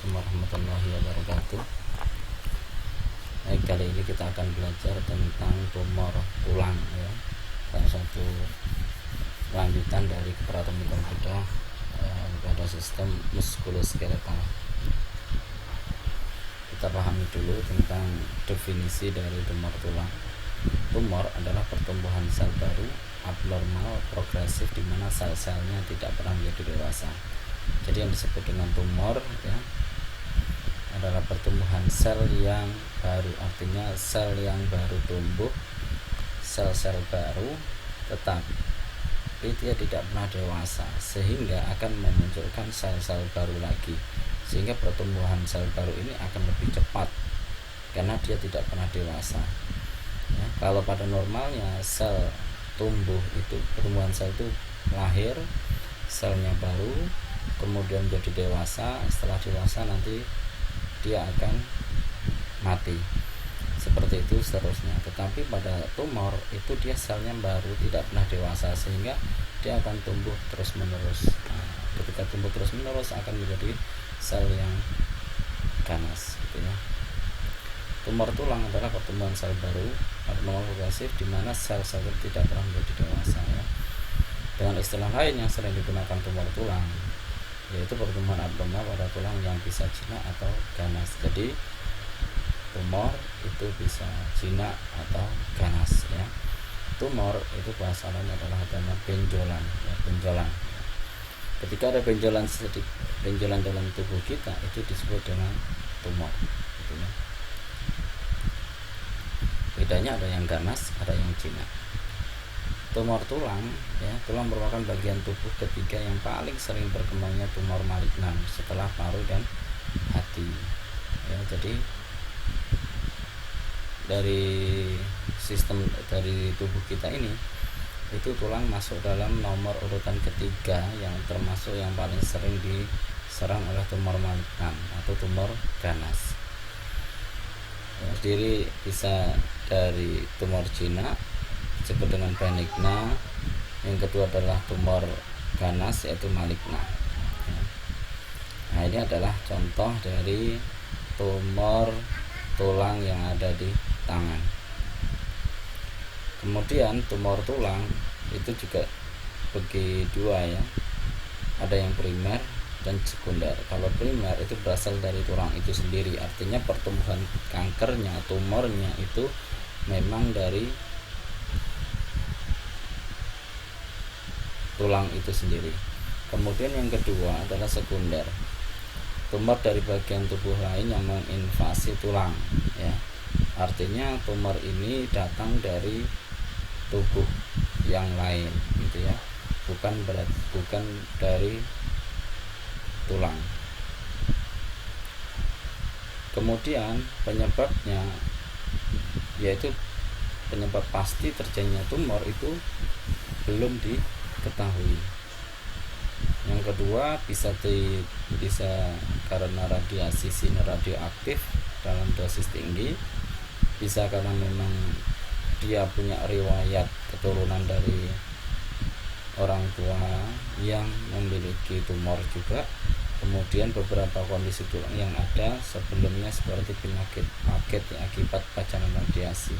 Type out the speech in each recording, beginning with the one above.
Assalamualaikum warahmatullahi wabarakatuh. Kali ini kita akan belajar tentang tumor tulang ya. Salah satu lanjutan dari kepratomikan kita pada sistem muskuloskeletal. Kita pahami dulu tentang definisi dari tumor tulang. Tumor adalah pertumbuhan sel baru abnormal progresif di mana sel-selnya tidak pernah menjadi dewasa. Jadi yang disebut dengan tumor ya adalah pertumbuhan sel yang baru, artinya sel yang baru tumbuh, sel-sel baru, tetapi dia tidak pernah dewasa sehingga akan memunculkan sel-sel baru lagi, sehingga pertumbuhan sel baru ini akan lebih cepat karena dia tidak pernah dewasa ya. Kalau pada normalnya sel tumbuh itu, pertumbuhan sel itu lahir, selnya baru, kemudian menjadi dewasa. Setelah dewasa nanti dia akan mati, seperti itu seterusnya. Tetapi pada tumor itu dia selnya baru, tidak pernah dewasa, sehingga dia akan tumbuh terus menerus. Ketika tumbuh terus menerus akan menjadi sel yang ganas gitu ya. Tumor tulang adalah pertumbuhan sel baru abnormal progresif di mana sel-sel tidak pernah menjadi dewasa ya. Dengan istilah lain yang sering digunakan tumor tulang yaitu pertumbuhan abnormal pada tulang yang bisa jinak atau ganas. Jadi tumor itu bisa jinak atau ganas ya. Tumor itu bahasa lain adalah adanya benjolan ya, benjolan. Ketika ada benjolan dalam tubuh kita itu disebut dengan tumor gitu ya. Bedanya ada yang ganas, ada yang jinak. Tumor tulang ya, tulang merupakan bagian tubuh ketiga yang paling sering berkembangnya tumor malignan setelah paru dan hati ya. Jadi dari sistem dari tubuh kita ini itu tulang masuk dalam nomor urutan ketiga yang termasuk yang paling sering diserang oleh tumor malignan atau tumor ganas ya. Terdiri bisa dari tumor jinak disebut dengan benigna, yang kedua adalah tumor ganas yaitu maligna ya. Nah ini adalah contoh dari tumor tulang yang ada di tangan. Kemudian tumor tulang itu juga bagi dua ya, ada yang primer dan sekunder. Kalau primer itu berasal dari tulang itu sendiri, artinya pertumbuhan kankernya, tumornya itu memang dari tulang itu sendiri. Kemudian yang kedua adalah sekunder, tumor dari bagian tubuh lain yang menginvasi tulang ya. Artinya tumor ini datang dari tubuh yang lain gitu ya, bukan dari tulang. Kemudian penyebabnya yaitu penyebab pasti terjadinya tumor itu belum diketahui. Yang kedua bisa karena radiasi sinar radioaktif dalam dosis tinggi, bisa karena memang dia punya riwayat keturunan dari orang tua yang memiliki tumor juga. Kemudian beberapa kondisi tulang yang ada sebelumnya seperti penyakit paket akibat paparan radiasi.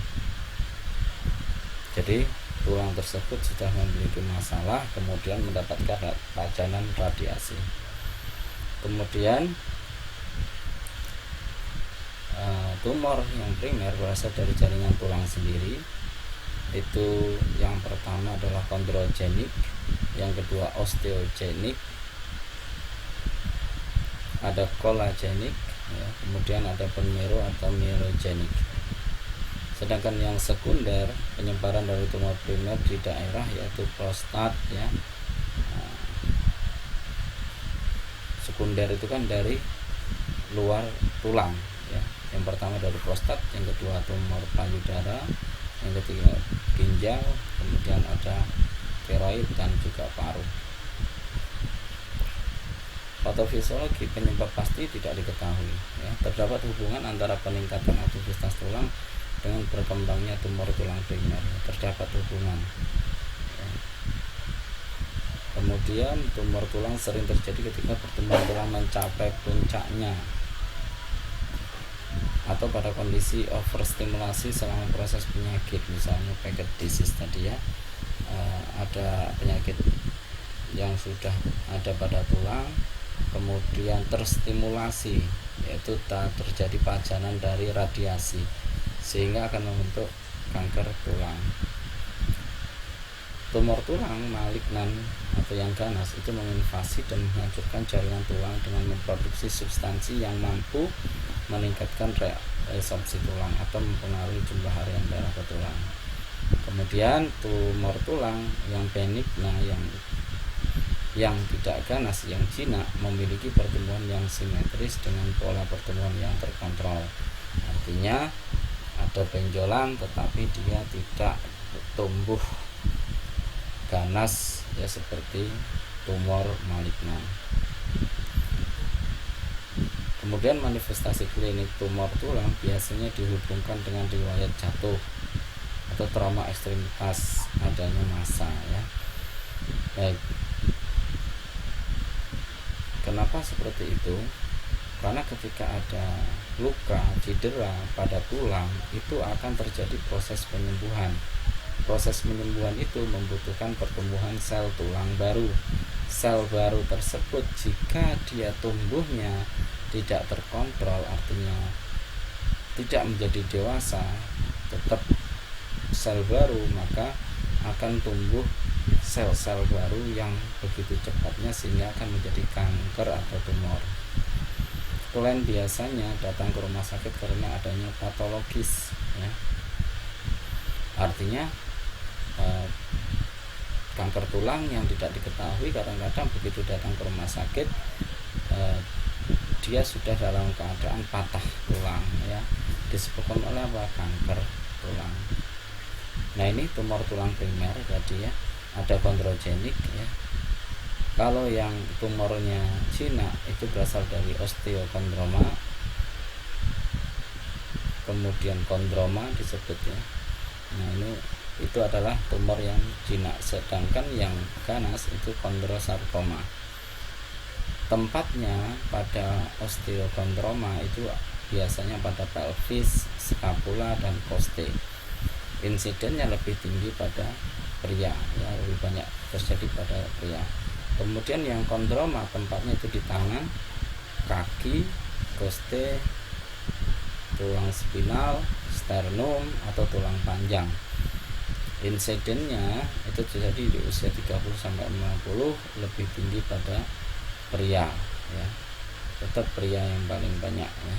Jadi tulang tersebut sudah memiliki masalah, kemudian mendapatkan paparan radiasi. Kemudian tumor yang primer berasal dari jaringan tulang sendiri. Itu yang pertama adalah kondrogenik, yang kedua osteogenik, ada kolagenik ya, kemudian ada bone atau myelogenik. Sedangkan yang sekunder, penyebaran dari tumor primer di daerah yaitu prostat ya. Sekunder itu kan dari luar tulang ya. Yang pertama dari prostat, yang kedua tumor payudara, yang ketiga ginjal, kemudian ada tiroid dan juga paru. Patofisiologi penyebab pasti tidak diketahui ya. Terdapat hubungan antara peningkatan aktivitas tulang dengan berkembangnya tumor tulang primer, terdapat hubungan ya. Kemudian tumor tulang sering terjadi ketika pertumbuhan tulang mencapai puncaknya atau pada kondisi overstimulasi selama proses penyakit, misalnya Paget disease tadi ya. Ada penyakit yang sudah ada pada tulang kemudian terstimulasi, yaitu terjadi pajanan dari radiasi sehingga akan membentuk kanker tulang. Tumor tulang malignan atau yang ganas itu menginvasi dan menghancurkan jaringan tulang dengan memproduksi substansi yang mampu meningkatkan resorpsi tulang atau mempengaruhi jumlah harian darah ke tulang. Kemudian tumor tulang yang benigna yang tidak ganas, yang jinak, memiliki pertumbuhan yang simetris dengan pola pertumbuhan yang terkontrol. Artinya ada benjolan tetapi dia tidak tumbuh ganas ya seperti tumor malignan. Kemudian manifestasi klinik tumor tulang biasanya dihubungkan dengan riwayat jatuh atau trauma ekstremitas, adanya massa ya. Baik. Kenapa seperti itu? Karena ketika ada luka, cedera pada tulang itu akan terjadi proses penyembuhan. Proses penyembuhan itu membutuhkan pertumbuhan sel tulang baru. Sel baru tersebut jika dia tumbuhnya tidak terkontrol, artinya tidak menjadi dewasa, tetap sel baru, maka akan tumbuh sel-sel baru yang begitu cepatnya sehingga akan menjadi kanker atau tumor. Klien biasanya datang ke rumah sakit karena adanya patologis ya. Artinya kanker tulang yang tidak diketahui kadang-kadang begitu datang ke rumah sakit dia sudah dalam keadaan patah tulang ya, disebabkan oleh apa? Kanker tulang. Nah ini tumor tulang primer tadi ya, ada kondrogenik ya. Kalau yang tumornya jinak itu berasal dari osteokondroma, kemudian kondroma disebut ya. Nah ini itu adalah tumor yang jinak, sedangkan yang ganas itu kondrosarkoma. Tempatnya pada osteokondroma itu biasanya pada pelvis, skapula, dan koste. Insidennya lebih tinggi pada pria ya, lebih banyak terjadi pada pria. Kemudian yang kondroma tempatnya itu di tangan, kaki, koste, tulang spinal, sternum atau tulang panjang. Insidennya itu terjadi di usia 30-50, lebih tinggi pada pria ya. Tetap pria yang paling banyak ya.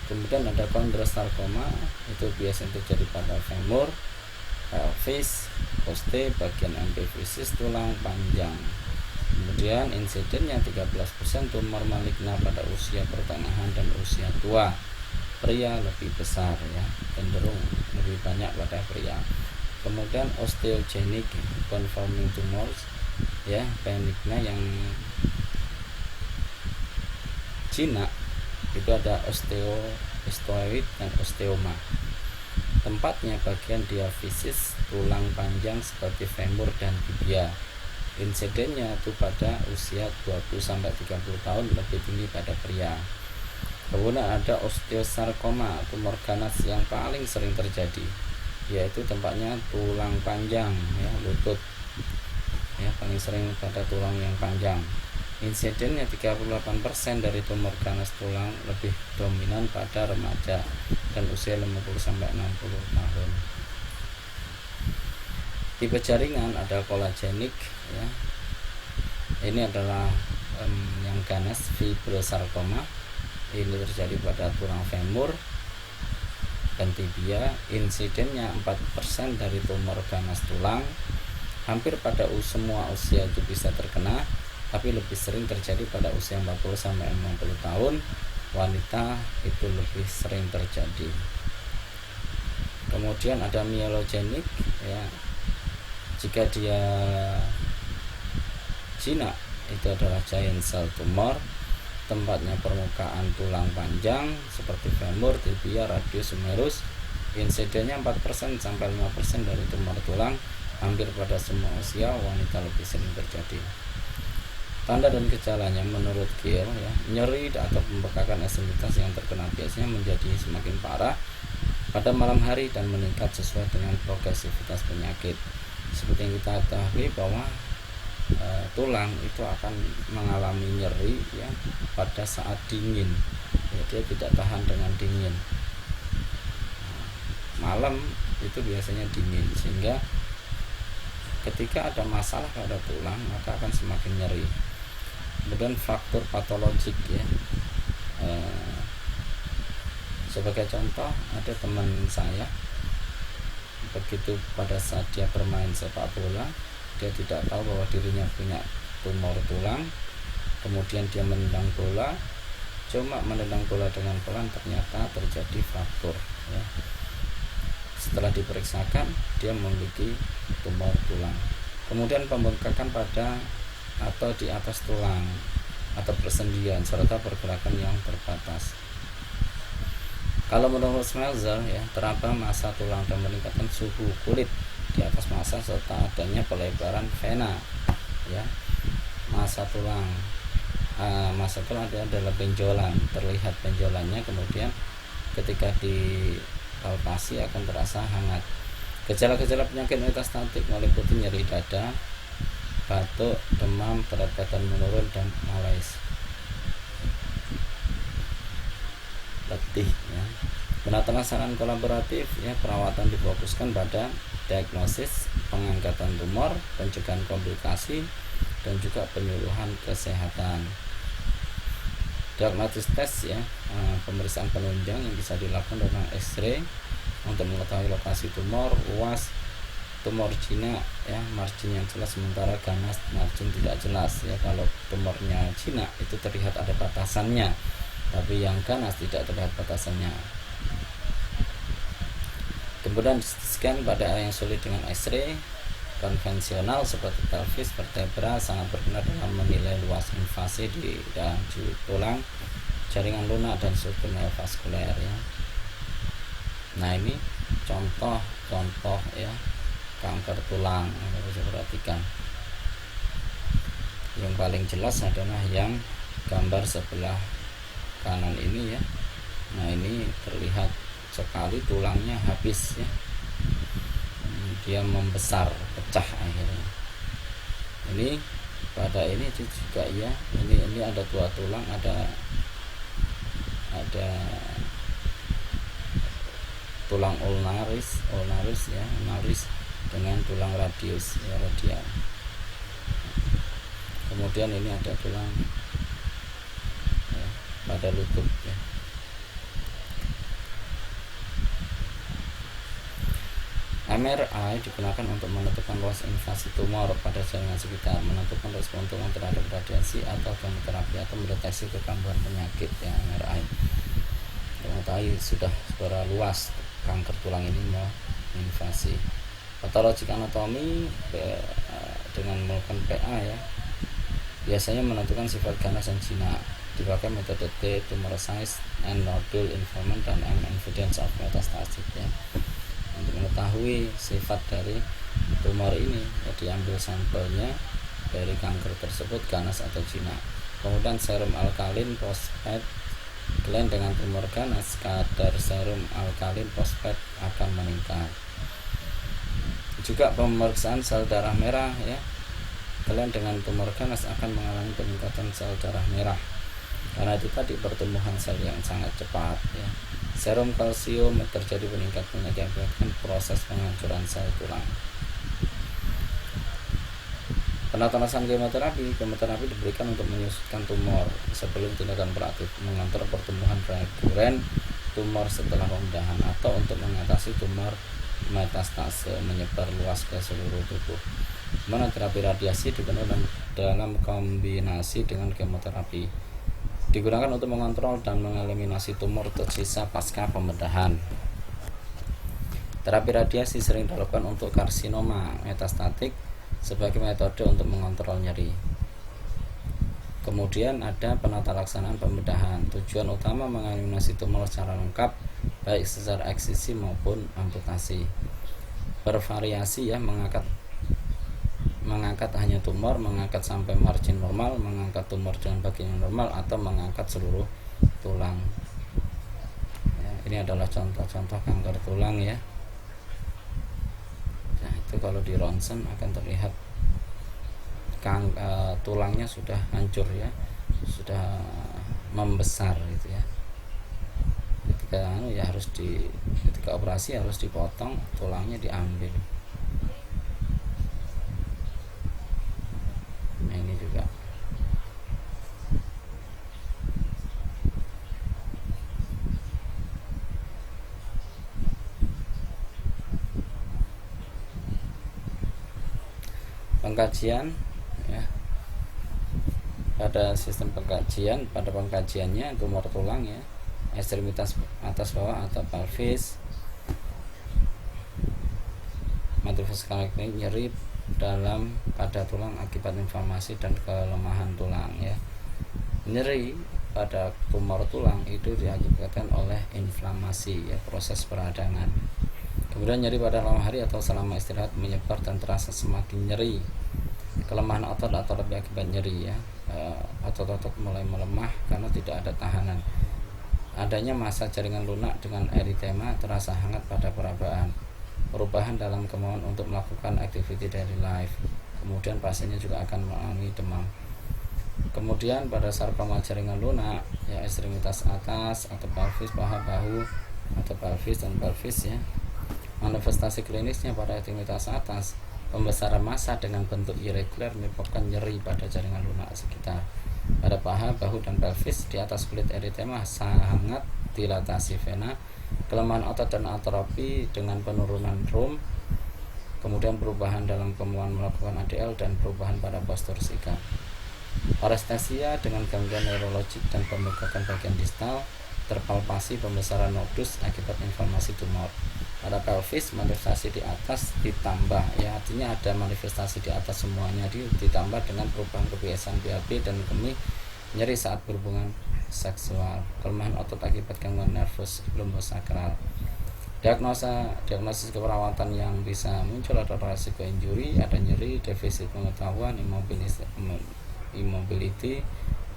Kemudian ada kondrosarkoma, itu biasanya terjadi pada femur, pelvis, koste, bagian epifisis, tulang panjang. Kemudian insidennya 13% tumor maligna pada usia pertengahan dan usia tua. Pria lebih besar ya, cenderung lebih banyak pada pria. Kemudian osteogenic conforming tumors ya, benigna yang jinak itu ada osteoid dan osteoma. Tempatnya bagian diafisis, tulang panjang seperti femur dan tibia. Insidennya itu pada usia 20-30 tahun, lebih tinggi pada pria. Kemudian ada osteosarkoma, tumor ganas yang paling sering terjadi, yaitu tempatnya tulang panjang ya, lutut ya, paling sering pada tulang yang panjang. Insidennya 38% dari tumor ganas tulang, lebih dominan pada remaja dan usia 50-60 tahun. Tipe jaringan ada kolagenik ya. Ini adalah yang ganas, fibrosarkoma. Ini terjadi pada tulang femur dan tibia. Insidennya 4% dari tumor ganas tulang. Hampir pada semua usia itu bisa terkena, tapi lebih sering terjadi pada usia 40-60 tahun. Wanita itu lebih sering terjadi. Kemudian ada myelogenik ya. Jika dia jinak itu adalah giant cell tumor, tempatnya permukaan tulang panjang seperti femur, tibia, radius, humerus. Insidennya 4% sampai 5% dari tumor tulang. Hampir pada semua usia wanita lebih sering terjadi. Tanda dan gejalanya menurut Gill ya, nyeri atau pembekakan ekstremitas yang terkena biasanya menjadi semakin parah pada malam hari dan meningkat sesuai dengan progresivitas penyakit. Seperti yang kita ketahui bahwa tulang itu akan mengalami nyeri ya pada saat dingin ya, dia tidak tahan dengan dingin. Malam itu biasanya dingin, sehingga ketika ada masalah pada tulang maka akan semakin nyeri. Kemudian faktor patologik ya, sebagai contoh ada teman saya, begitu pada saat dia bermain sepak bola dia tidak tahu bahwa dirinya punya tumor tulang, kemudian dia menendang bola, cuma menendang bola dengan pelan ternyata terjadi fraktur ya. Setelah diperiksakan dia memiliki tumor tulang. Kemudian pembengkakan pada atau di atas tulang atau persendian serta pergerakan yang terbatas. Kalau menurut Schmelzer ya, teraba massa tulang dan meningkatkan suhu kulit di atas massa serta adanya pelebaran vena ya. Massa tulang adalah benjolan, terlihat benjolannya, kemudian ketika dipalpasi akan terasa hangat. Gejala-gejala penyakit metastatik meliputi nyeri dada, batuk, demam, berat badan menurun, dan malaise, letih ya. Penataan saran kolaboratif ya, perawatan difokuskan pada diagnosis, pengangkatan tumor, pencegahan komplikasi, dan juga penyuluhan kesehatan. Diagnosis test ya, pemeriksaan penunjang yang bisa dilakukan dengan X-ray untuk mengetahui lokasi tumor, luas tumor jinak ya, margin yang jelas sementara ganas margin tidak jelas ya. Kalau tumornya jinak itu terlihat ada batasannya, tapi yang ganas tidak terlihat batasannya. Kemudian scan pada area yang sulit dengan X-ray konvensional seperti pelvis, vertebra sangat berguna dalam menilai luas invasi di dalam tulang, jaringan lunak, dan struktur neovaskuler ya. Nah ini contoh ya kanker tulang yang harus diperhatikan. Yang paling jelas adalah yang gambar sebelah kanan ini ya. Nah ini terlihat sekali tulangnya habis ya, dia membesar, pecah akhirnya. Ini pada ini juga ya, ini ada dua tulang, ada tulang ulnaris ya, ulnaris dengan tulang radius ya, radial. Kemudian ini ada tulang ya, pada lutut ya. MRI digunakan untuk menentukan luas invasi tumor pada jaringan sekitar, menentukan respon tulang terhadap radiasi atau kemoterapi, atau mendeteksi kekambuhan penyakit ya. MRI mengetahui sudah seberapa luas kanker tulang ini mau invasi. Patologi anatomi dengan melakukan PA ya, biasanya menentukan sifat ganas dan jinak. Dipakai metode T, tumor size and nodule involvement, dan M, evidence of metastasis ya. Untuk mengetahui sifat dari tumor ini ya, diambil sampelnya dari kanker tersebut, ganas atau jinak. Kemudian serum alkalin fosfat gland dengan tumor ganas, kadar serum alkalin fosfat akan meningkat. Juga pemeriksaan sel darah merah ya, gland dengan tumor ganas akan mengalami peningkatan sel darah merah karena itu tadi pertumbuhan sel yang sangat cepat ya. Serum kalsium terjadi peningkatan akibatkan proses penghancuran sel tulang. Penatasan kemoterapi diberikan untuk menyusutkan tumor sebelum tindakan kuratif, mengontrol pertumbuhan rekuren tumor setelah pembedahan, atau untuk mengatasi tumor metastase menyebar luas ke seluruh tubuh. Terapi radiasi digunakan dalam kombinasi dengan kemoterapi. Digunakan untuk mengontrol dan mengeliminasi tumor tersisa pasca pembedahan. Terapi radiasi sering dilakukan untuk karsinoma metastatik sebagai metode untuk mengontrol nyeri. Kemudian ada penata laksanaan pembedahan. Tujuan utama mengeliminasi tumor secara lengkap, baik secara eksisi maupun amputasi. Bervariasi ya, mengangkat mengangkat hanya tumor, mengangkat sampai margin normal, mengangkat tumor dengan bagian yang normal, atau mengangkat seluruh tulang. Ya, ini adalah contoh-contoh kanker tulang ya. Nah, itu kalau di ronsen akan terlihat tulangnya sudah hancur ya, sudah membesar gitu ya. Ketika operasi harus dipotong, tulangnya diambil. Nah, ini juga pengkajian ya. Pada sistem pengkajiannya tumor tulang ya, ekstremitas atas bawah atau pelvis, manifestasi nyeri dalam pada tulang akibat inflamasi dan kelemahan tulang ya. Nyeri pada tumor tulang itu diakibatkan oleh inflamasi ya, proses peradangan. Kemudian nyeri pada malam hari atau selama istirahat menyebar dan terasa semakin nyeri. Kelemahan otot atau lebih akibat nyeri ya, otot-otot mulai melemah karena tidak ada tahanan. Adanya massa jaringan lunak dengan eritema terasa hangat pada perabaan. Perubahan dalam kemauan untuk melakukan activity daily life. Kemudian pasiennya juga akan mengalami demam. Kemudian pada sarkoma jaringan lunak ya, ekstremitas atas atau pelvis, paha, bahu atau pelvis dan pelvis ya. Manifestasi klinisnya pada ekstremitas atas, pembesaran massa dengan bentuk irregular menyebabkan nyeri pada jaringan lunak sekitar. Pada paha, bahu dan pelvis di atas kulit eritema sangat, dilatasi vena, kelemahan otot dan atrofi dengan penurunan rum, kemudian perubahan dalam kemampuan melakukan ADL dan perubahan pada postur sikap. Parestesia dengan gangguan neurologik dan pembengkakan bagian distal, terpalpasi pembesaran nodus akibat inflamasi tumor. Pada pelvis manifestasi di atas ditambah ya, artinya ada manifestasi di atas semuanya ditambah dengan perubahan kebiasaan BAB dan kemih, nyeri saat berhubungan seksual, kelemahan otot akibat gangguan nervus lumbosakral. Diagnosis keperawatan yang bisa muncul adalah risiko injury, ada nyeri, defisit pengetahuan, immobility,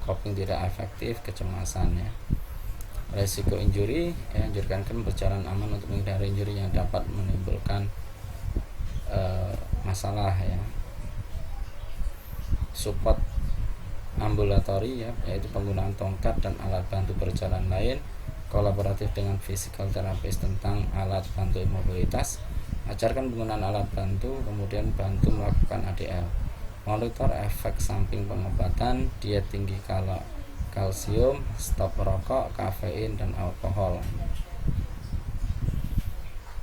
coping tidak efektif, kecemasan ya. Risiko injury ya, anjurkan berjalan aman untuk menghindari injury yang dapat menimbulkan masalah ya. Support ambulatori ya, yaitu penggunaan tongkat dan alat bantu berjalan lain, kolaboratif dengan physical therapist tentang alat bantu mobilitas, ajarkan penggunaan alat bantu, kemudian bantu melakukan ADL, monitor efek samping pengobatan, diet tinggi kalsium, stop merokok, kafein dan alkohol.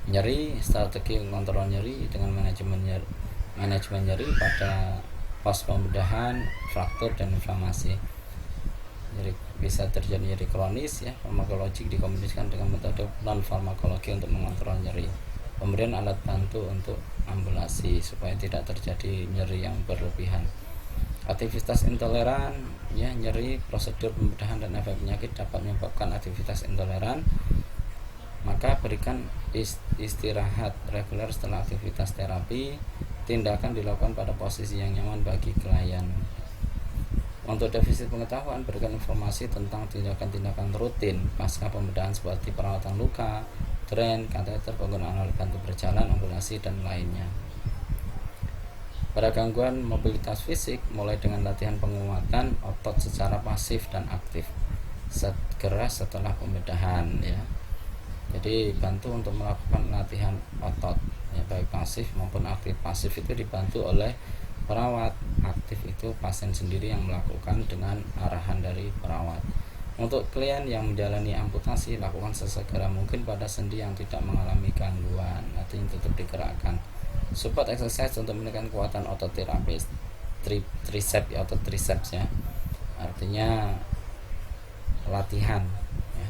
Nyeri, strategi mengontrol nyeri dengan manajemen nyeri pada pos pembedahan, fraktur dan inflamasi. Jadi bisa terjadi nyeri kronis ya, farmakologik dikombinasikan dengan metode non farmakologi untuk mengontrol nyeri. Pemberian alat bantu untuk ambulasi supaya tidak terjadi nyeri yang berlebihan. Aktivitas intoleran ya, nyeri, prosedur pembedahan dan efek penyakit dapat menyebabkan aktivitas intoleran, maka berikan istirahat reguler setelah aktivitas terapi. Tindakan dilakukan pada posisi yang nyaman bagi klien. Untuk defisit pengetahuan, berikan informasi tentang tindakan-tindakan rutin pasca pembedahan seperti perawatan luka, drain, kateter, penggunaan alat bantu berjalan, ambulasi dan lainnya. Pada gangguan mobilitas fisik, mulai dengan latihan penguatan otot secara pasif dan aktif segera setelah pembedahan ya. Jadi bantu untuk melakukan latihan otot ya, baik pasif maupun aktif. Pasif itu dibantu oleh perawat, aktif itu pasien sendiri yang melakukan dengan arahan dari perawat. Untuk klien yang menjalani amputasi, lakukan sesegera mungkin pada sendi yang tidak mengalami gangguan, artinya tetap digerakkan. Support exercise untuk menekan kekuatan otot terapis, tricep atau triceps ya, artinya latihan ya,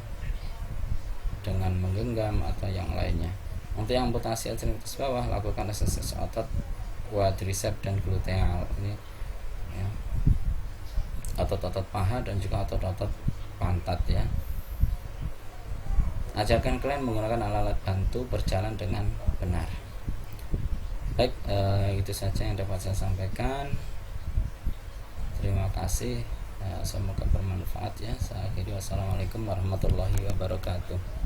dengan menggenggam atau yang lainnya. Untuk yang amputasi ekstremitas bawah, lakukan exercise otot quadriceps dan gluteal ini ya, otot-otot paha dan juga otot-otot pantat ya. Ajarkan klien menggunakan alat-alat bantu berjalan dengan benar. Baik, itu saja yang dapat saya sampaikan. Terima kasih. Semoga bermanfaat ya. Saya akhiri, wassalamualaikum warahmatullahi wabarakatuh.